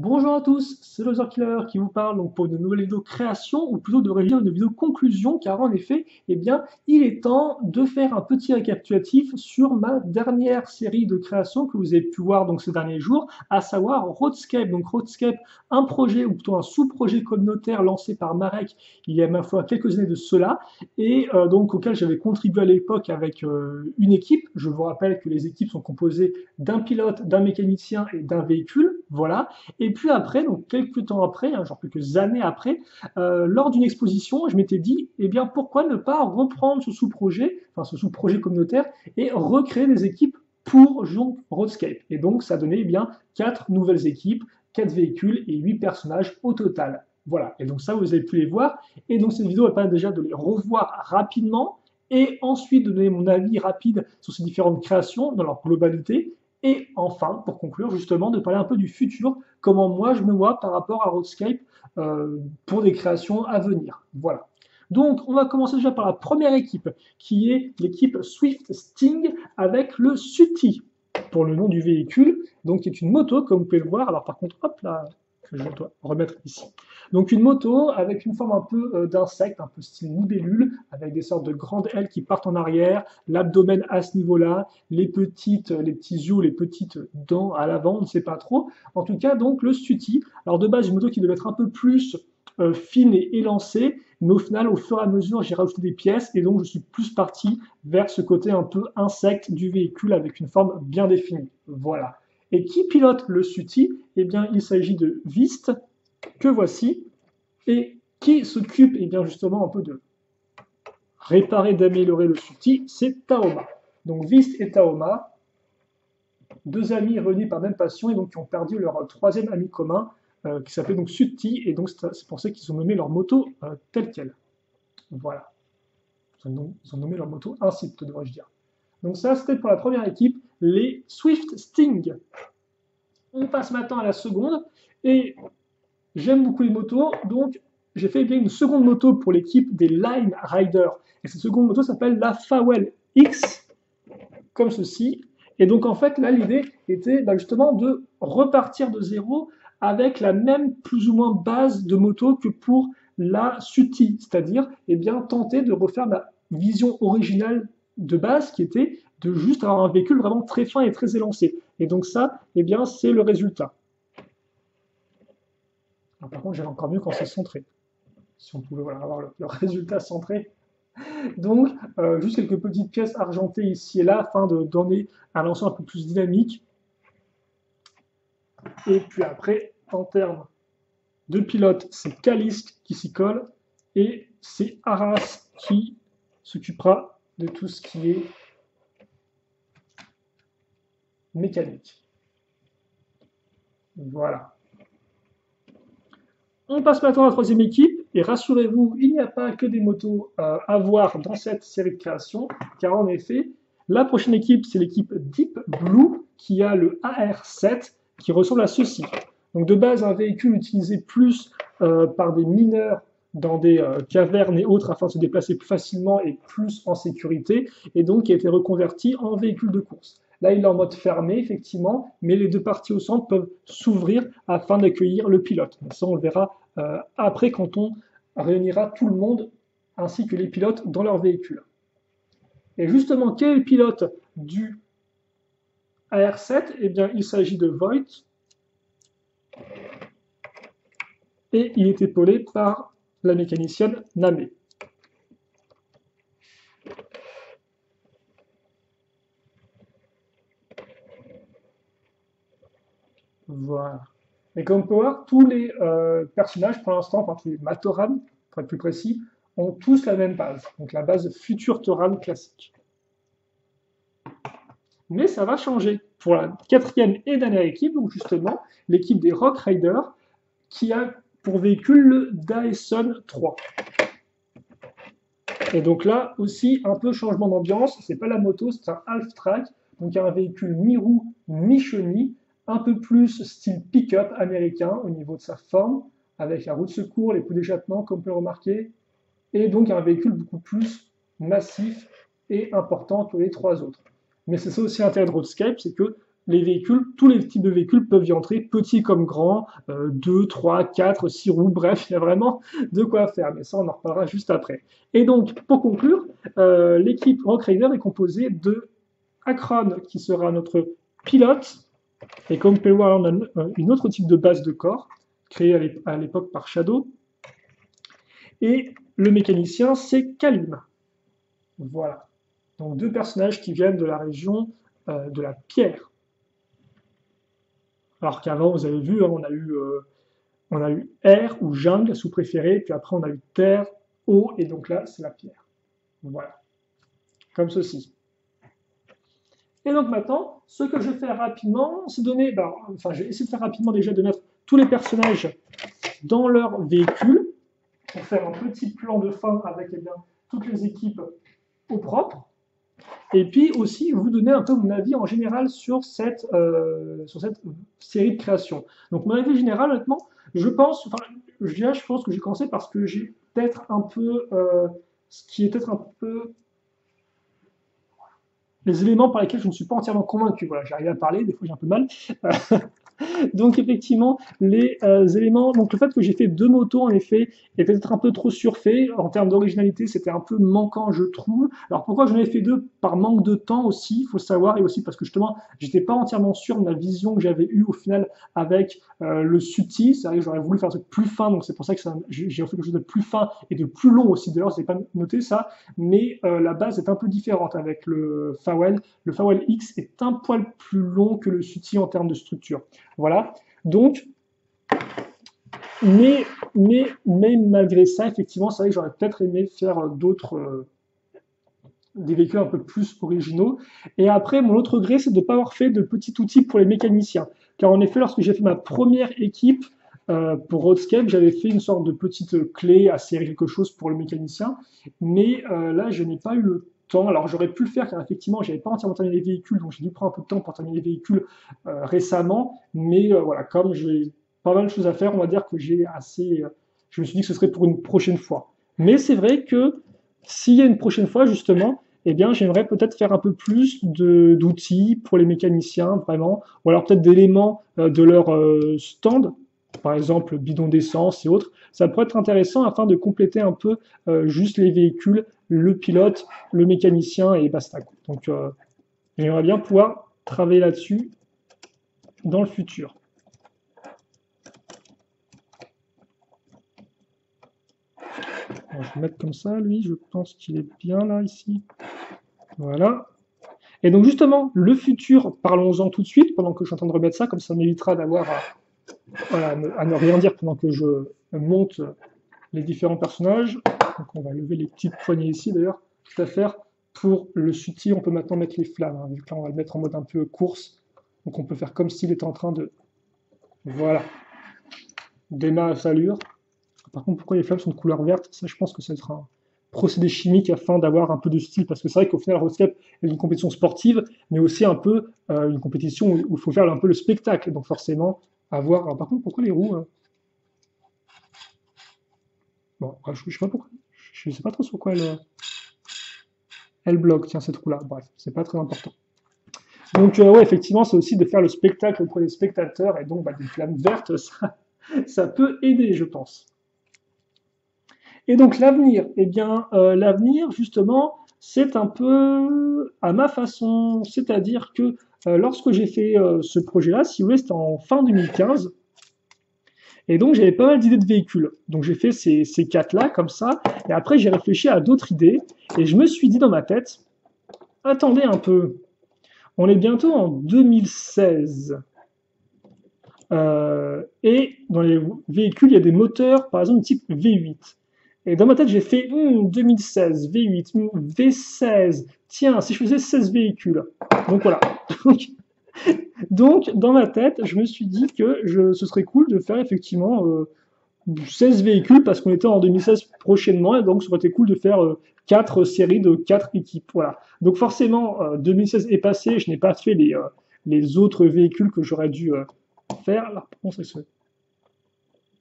Bonjour à tous, c'est Loser Killer qui vous parle donc pour une nouvelle vidéo création ou plutôt de réaliser une vidéo conclusion car en effet, il est temps de faire un petit récapitulatif sur ma dernière série de créations que vous avez pu voir donc ces derniers jours, à savoir Roadscape. Donc Roadscape, un projet ou plutôt un sous-projet communautaire lancé par Marek il y a ma foi quelques années de cela et donc auquel j'avais contribué à l'époque avec une équipe. Je vous rappelle que les équipes sont composées d'un pilote, d'un mécanicien et d'un véhicule. Voilà. Et puis après, donc quelques temps après, hein, genre quelques années après, lors d'une exposition, je m'étais dit, eh bien, pourquoi ne pas reprendre ce sous-projet, enfin ce sous-projet communautaire, et recréer des équipes pour Roadscape. Et donc, ça donnait eh bien 4 nouvelles équipes, 4 véhicules et 8 personnages au total. Voilà. Et donc ça, vous avez pu les voir. Et donc cette vidéo va permettre déjà de les revoir rapidement et ensuite de donner mon avis rapide sur ces différentes créations dans leur globalité. Et enfin, pour conclure, justement, de parler un peu du futur, comment moi je me vois par rapport à Roadscape pour des créations à venir. Voilà. Donc, on va commencer déjà par la première équipe, qui est l'équipe Swift Sting avec le SUTI, pour le nom du véhicule, donc qui est une moto, comme vous pouvez le voir. Alors par contre, hop là, que je dois remettre ici. Donc une moto avec une forme un peu d'insecte, un peu style libellule, avec des sortes de grandes ailes qui partent en arrière, l'abdomen à ce niveau-là, les petits yeux, les petites dents à l'avant, on ne sait pas trop. En tout cas, donc le SUTI. Alors de base, une moto qui devait être un peu plus fine et élancée, mais au final, au fur et à mesure, j'ai rajouté des pièces et donc je suis plus parti vers ce côté un peu insecte du véhicule avec une forme bien définie. Voilà. Et qui pilote le SUTI? Eh bien, il s'agit de Vist, que voici, et qui s'occupe eh bien justement un peu de réparer, d'améliorer le SUTI, c'est Taoma. Donc Vist et Taoma, deux amis réunis par même passion et donc qui ont perdu leur troisième ami commun qui s'appelait donc Sutti et donc c'est pour ça qu'ils ont nommé leur moto telle quelle. Voilà. Ils ont nommé leur moto ainsi, devrais-je dire. Donc ça, c'était pour la première équipe, les Swift Sting. On passe maintenant à la seconde, et j'aime beaucoup les motos, donc j'ai fait bien une seconde moto pour l'équipe des Line Riders. Et cette seconde moto s'appelle la Fawel X, comme ceci. Et donc en fait, là, l'idée était justement de repartir de zéro avec la même plus ou moins base de moto que pour la SUTI, c'est-à-dire eh bien, tenter de refaire la vision originale de base qui était de juste avoir un véhicule vraiment très fin et très élancé. Et donc ça, eh bien, c'est le résultat. Alors, par contre, j'aime encore mieux quand c'est centré. Si on pouvait voilà, avoir le résultat centré. Donc, juste quelques petites pièces argentées ici et là afin de donner un ensemble un peu plus dynamique. Et puis après, en termes de pilote, c'est Kalisk qui s'y colle et c'est Arras qui s'occupera de tout ce qui est mécanique. Voilà. On passe maintenant à la troisième équipe, et rassurez-vous, il n'y a pas que des motos à voir dans cette série de créations, car en effet, la prochaine équipe, c'est l'équipe Deep Blue, qui a le AR7, qui ressemble à ceci. Donc de base, un véhicule utilisé plus par des mineurs dans des cavernes et autres afin de se déplacer plus facilement et plus en sécurité, et donc qui a été reconverti en véhicule de course. Là, il est en mode fermé, effectivement, mais les deux parties au centre peuvent s'ouvrir afin d'accueillir le pilote. Mais ça, on le verra après quand on réunira tout le monde ainsi que les pilotes dans leur véhicule. Et justement, quel est le pilote du AR7? Eh bien, il s'agit de Voigt. Et il est épaulé par la mécanicienne Name. Voilà. Et comme on peut voir, tous les personnages, pour l'instant, enfin tous les Matoran, pour être plus précis, ont tous la même base. Donc la base Future Toran classique. Mais ça va changer pour la quatrième et dernière équipe, donc justement l'équipe des Rock Riders, qui a pour véhicule le Daeson 3. Et donc là aussi, un peu changement d'ambiance, c'est pas la moto, c'est un half-track, donc un véhicule mi-roue, mi-chenille, un peu plus style pick-up américain au niveau de sa forme, avec la roue de secours, les pots d'échappement, comme on peut le remarquer, et donc un véhicule beaucoup plus massif et important que les trois autres. Mais c'est ça aussi l'intérêt de Roadscape, c'est que les véhicules, tous les types de véhicules peuvent y entrer, petits comme grands, 2, 3, 4, 6 roues, bref, il y a vraiment de quoi faire, mais ça on en reparlera juste après. Et donc, pour conclure, l'équipe Rock Raider est composée de Akron, qui sera notre pilote, et comme vous pouvez le voir, on a une autre type de base de corps, créée à l'époque par Shadow, et le mécanicien, c'est Kalim. Voilà. Donc deux personnages qui viennent de la région de la pierre. Alors qu'avant, vous avez vu, hein, on a eu air ou jungle sous préféré, puis après on a eu terre, eau, et donc là, c'est la pierre. Voilà. Comme ceci. Et donc maintenant, ce que je vais faire rapidement, c'est donner, enfin je vais essayer de faire rapidement déjà de mettre tous les personnages dans leur véhicule, pour faire un petit plan de fin avec eh bien, toutes les équipes au propre. Et puis aussi vous donner un peu mon avis en général sur cette série de créations. Donc mon avis général, honnêtement, je pense que j'ai commencé parce que j'ai peut-être un peu ce qui est peut-être un peu les éléments par lesquels je ne suis pas entièrement convaincu. Voilà, j'arrive à parler, des fois j'ai un peu mal. Donc effectivement, les éléments, donc le fait que j'ai fait deux motos en effet est peut-être un peu trop surfait en termes d'originalité, c'était un peu manquant je trouve. Alors pourquoi j'en ai fait deux? Par manque de temps aussi, il faut savoir, et aussi parce que justement j'étais pas entièrement sûr de la vision que j'avais eue au final avec le Subtil. C'est vrai que j'aurais voulu faire un truc plus fin, donc c'est pour ça que j'ai fait quelque chose de plus fin et de plus long aussi. D'ailleurs, je n'ai pas noté ça, mais la base est un peu différente avec le Fawell. Le Fawell X est un poil plus long que le Subtil en termes de structure. Voilà, donc, mais malgré ça, effectivement, c'est vrai que j'aurais peut-être aimé faire d'autres, des véhicules un peu plus originaux. Et après, mon autre regret, c'est de ne pas avoir fait de petit outil pour les mécaniciens. Car en effet, lorsque j'ai fait ma première équipe pour Roadscape, j'avais fait une sorte de petite clé à serrer quelque chose pour le mécanicien. Mais là, je n'ai pas eu le temps. Alors j'aurais pu le faire car effectivement j'avais pas entièrement terminé les véhicules, donc j'ai dû prendre un peu de temps pour terminer les véhicules récemment, mais voilà, comme j'ai pas mal de choses à faire, on va dire que je me suis dit que ce serait pour une prochaine fois. Mais c'est vrai que s'il y a une prochaine fois justement, eh bien j'aimerais peut-être faire un peu plus d'outils pour les mécaniciens vraiment, ou alors peut-être d'éléments de leur stand, par exemple bidon d'essence et autres. Ça pourrait être intéressant afin de compléter un peu juste les véhicules, le pilote, le mécanicien et basta. Donc j'aimerais bien pouvoir travailler là-dessus dans le futur. Alors, je vais mettre comme ça, lui, je pense qu'il est bien là, ici. Voilà. Et donc justement, le futur, parlons-en tout de suite, pendant que je suis en train de remettre ça, comme ça m'évitera d'avoir à ne rien dire pendant que je monte les différents personnages. Donc on va lever les petites poignées ici d'ailleurs, tout à faire. Pour le Subtil, on peut maintenant mettre les flammes, hein, vu que là on va le mettre en mode un peu course. Donc on peut faire comme s'il était en train de... Voilà. Démarrer sa allure. Par contre, pourquoi les flammes sont de couleur verte? Ça, je pense que ça va être un procédé chimique afin d'avoir un peu de style, parce que c'est vrai qu'au final, Roadscape est une compétition sportive, mais aussi un peu une compétition où il faut faire un peu le spectacle. Donc forcément, avoir... Alors, par contre, pourquoi les roues Bon, je sais pas pourquoi. Je sais pas trop sur quoi elle bloque, tiens, cette roue-là. Bref, c'est pas très important. Donc, ouais, effectivement, c'est aussi de faire le spectacle auprès des spectateurs, et donc, des flammes vertes, ça peut aider, je pense. Et donc, l'avenir, eh bien, l'avenir, justement, c'est un peu à ma façon, c'est-à-dire que lorsque j'ai fait ce projet-là, si vous voulez, c'était en fin 2015, et donc j'avais pas mal d'idées de véhicules. Donc j'ai fait ces quatre-là, comme ça, et après j'ai réfléchi à d'autres idées, et je me suis dit dans ma tête, attendez un peu, on est bientôt en 2016, et dans les véhicules, il y a des moteurs, par exemple, type V8. Et dans ma tête, j'ai fait 2016, V8, V16. Tiens, si je faisais 16 véhicules. Donc voilà. Donc, dans ma tête, je me suis dit que ce serait cool de faire effectivement 16 véhicules parce qu'on était en 2016 prochainement et donc ça aurait été cool de faire 4 séries de 4 équipes. Voilà. Donc forcément, 2016 est passé, je n'ai pas fait les autres véhicules que j'aurais dû faire. Là,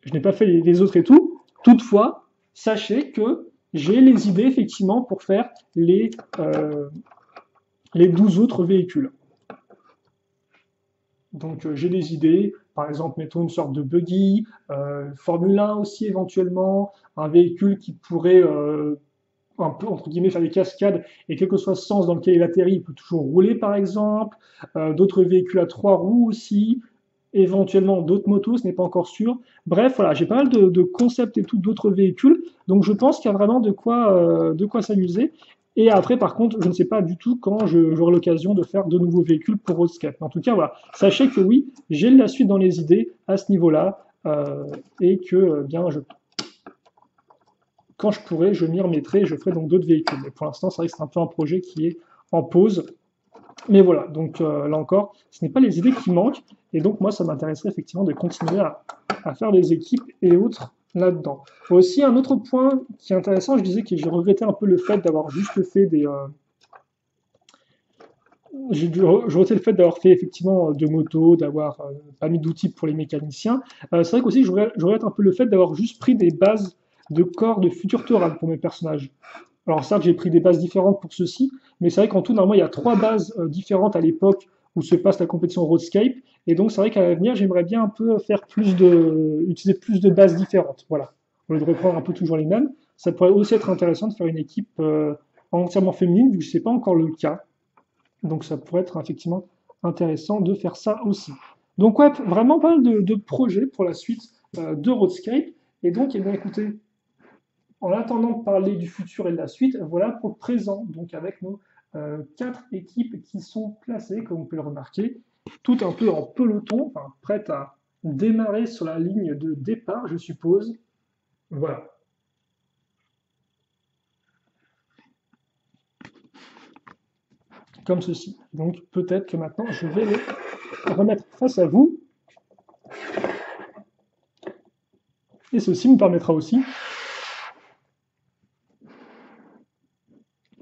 je n'ai pas fait les autres et tout. Toutefois, sachez que j'ai les idées effectivement pour faire les 12 autres véhicules. Donc j'ai des idées, par exemple, mettons une sorte de buggy, Formule 1 aussi éventuellement, un véhicule qui pourrait un peu, entre guillemets, faire des cascades, et quel que soit le sens dans lequel il atterrit, il peut toujours rouler, par exemple. D'autres véhicules à trois roues aussi, éventuellement d'autres motos, ce n'est pas encore sûr. Bref, voilà, j'ai pas mal de concepts et tout d'autres véhicules, donc je pense qu'il y a vraiment de quoi s'amuser. Et après, par contre, je ne sais pas du tout quand j'aurai l'occasion de faire de nouveaux véhicules pour Roadscape. En tout cas, voilà, sachez que oui, j'ai la suite dans les idées à ce niveau-là, et que bien, quand je pourrai, je m'y remettrai, je ferai donc d'autres véhicules. Mais pour l'instant, c'est vrai que c'est un peu un projet qui est en pause. Mais voilà, donc là encore, ce n'est pas les idées qui manquent, et donc moi, ça m'intéresserait effectivement de continuer à faire des équipes et autres là-dedans. Aussi, un autre point qui est intéressant, je disais que j'ai regretté un peu le fait d'avoir juste fait des... je regrettais le fait d'avoir fait effectivement de motos, d'avoir pas mis d'outils pour les mécaniciens. C'est vrai qu'aussi, je regrette un peu le fait d'avoir juste pris des bases de corps de futur Toral pour mes personnages. Alors certes, j'ai pris des bases différentes pour ceci, mais c'est vrai qu'en tout, normalement, il y a trois bases différentes à l'époque où se passe la compétition Roadscape, et donc c'est vrai qu'à l'avenir, j'aimerais bien un peu faire utiliser plus de bases différentes, voilà. Au lieu de reprendre un peu toujours les mêmes, ça pourrait aussi être intéressant de faire une équipe entièrement féminine, vu que ce n'est pas encore le cas, donc ça pourrait être effectivement intéressant de faire ça aussi. Donc ouais, vraiment pas mal de projets pour la suite de Roadscape, et donc, eh bien, écoutez, en attendant de parler du futur et de la suite, voilà pour le présent, donc avec nos quatre équipes qui sont placées, comme vous pouvez le remarquer, tout un peu en peloton, enfin, prêtes à démarrer sur la ligne de départ, je suppose. Voilà, comme ceci. Donc peut-être que maintenant, je vais les remettre face à vous, et ceci me permettra aussi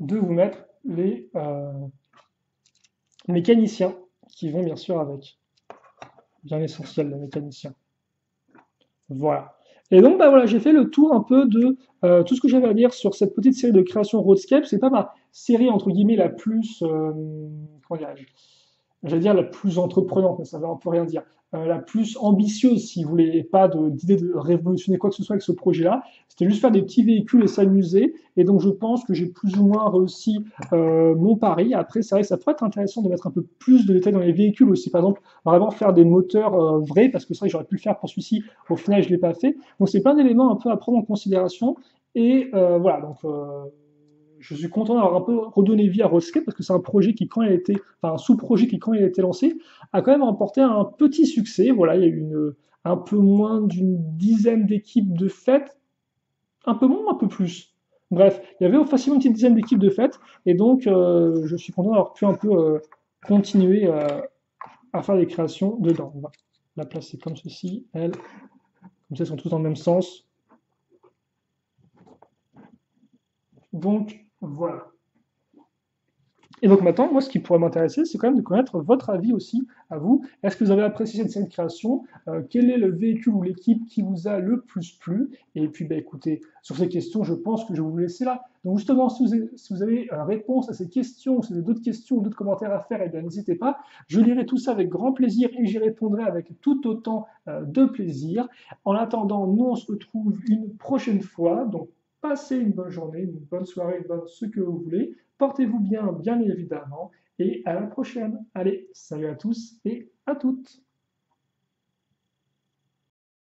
de vous mettre les mécaniciens qui vont bien sûr avec. Bien essentiel, les mécaniciens. Voilà. Et donc, bah voilà, j'ai fait le tour un peu de tout ce que j'avais à dire sur cette petite série de création Roadscape. C'est pas ma série, entre guillemets, la plus, comment dirais-je, j'allais dire la plus entreprenante, mais ça veut un peu rien dire, la plus ambitieuse, si vous voulez, et pas d'idée de révolutionner quoi que ce soit avec ce projet-là. C'était juste faire des petits véhicules et s'amuser. Et donc, je pense que j'ai plus ou moins réussi mon pari. Après, c'est vrai que ça pourrait être intéressant de mettre un peu plus de détails dans les véhicules aussi. Par exemple, vraiment faire des moteurs vrais, parce que c'est vrai que j'aurais pu le faire pour celui-ci. Au final, je ne l'ai pas fait. Donc, c'est plein d'éléments un peu à prendre en considération. Et voilà, donc je suis content d'avoir un peu redonné vie à Roadscape parce que c'est un projet qui, quand il a été, enfin un sous-projet qui, quand il a été lancé, a quand même remporté un petit succès. Voilà, il y a eu un peu moins d'une dizaine d'équipes de fête, un peu moins, un peu plus. Bref, il y avait facilement une petite dizaine d'équipes de fête, et donc je suis content d'avoir pu un peu continuer à faire des créations dedans. On va la placer comme ceci, elle, comme ça, elles sont tous dans le même sens. Donc voilà. Et donc maintenant, moi, ce qui pourrait m'intéresser, c'est quand même de connaître votre avis aussi, à vous. Est-ce que vous avez apprécié cette création? Quel est le véhicule ou l'équipe qui vous a le plus plu? Et puis, bah, écoutez, sur ces questions, je pense que je vais vous laisser là. Donc justement, si vous avez réponse à ces questions, ou si vous avez d'autres questions ou d'autres commentaires à faire, eh bien, n'hésitez pas. Je lirai tout ça avec grand plaisir et j'y répondrai avec tout autant de plaisir. En attendant, nous, on se retrouve une prochaine fois. Donc, passez une bonne journée, une bonne soirée, une bonne ce que vous voulez. Portez-vous bien, bien évidemment, et à la prochaine. Allez, salut à tous et à toutes.